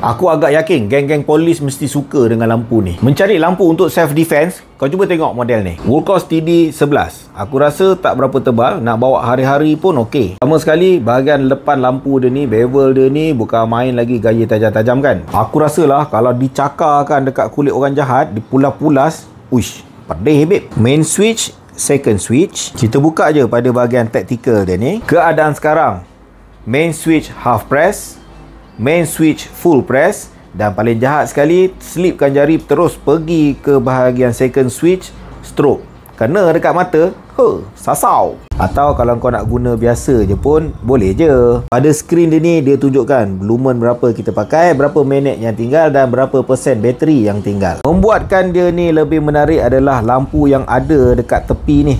Aku agak yakin geng-geng polis mesti suka dengan lampu ni. Mencari lampu untuk self defense, kau cuba tengok model ni. Wulkos TD11. Aku rasa tak berapa tebal, nak bawa hari-hari pun okey. Sama sekali bahagian depan lampu dia ni, bevel dia ni bukan main lagi gaya tajam-tajam kan. Aku rasalah kalau dicakarkan dekat kulit orang jahat, dipulas-pulas, uish, pedih babe. Main switch, second switch. Kita buka je pada bahagian tactical dia ni. Keadaan sekarang, main switch half press, main switch full press, dan paling jahat sekali, selipkan jari terus pergi ke bahagian second switch, stroke. Kena dekat mata, sasau. Atau kalau kau nak guna biasa je pun boleh je. Pada skrin dia ni, dia tunjukkan lumen berapa kita pakai, berapa minit yang tinggal dan berapa persen bateri yang tinggal. Membuatkan dia ni lebih menarik adalah lampu yang ada dekat tepi ni.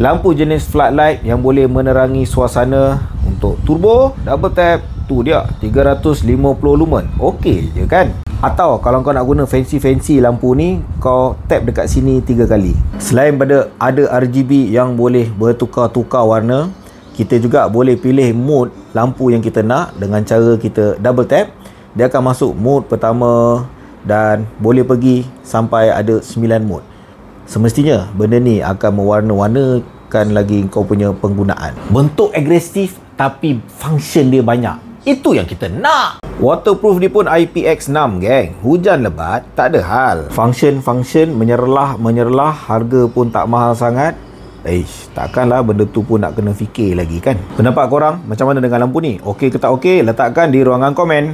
Lampu jenis floodlight yang boleh menerangi suasana untuk turbo, double tap, tu dia 350 lumen. Okey je kan? Atau kalau kau nak guna fancy lampu ni, kau tap dekat sini 3 kali. Selain pada ada RGB yang boleh bertukar-tukar warna, kita juga boleh pilih mode lampu yang kita nak dengan cara kita double tap. Dia akan masuk mode pertama dan boleh pergi sampai ada 9 mode. Semestinya benda ni akan mewarna-warnakan lagi kau punya penggunaan. Bentuk agresif tapi function dia banyak. Itu yang kita nak. Waterproof dia pun IPX6 geng. Hujan lebat tak ada hal. Function menyerlah, harga pun tak mahal sangat. Takkanlah benda tu pun nak kena fikir lagi kan. Pendapat korang macam mana dengan lampu ni? Okey ke tak okey? Letakkan di ruangan komen.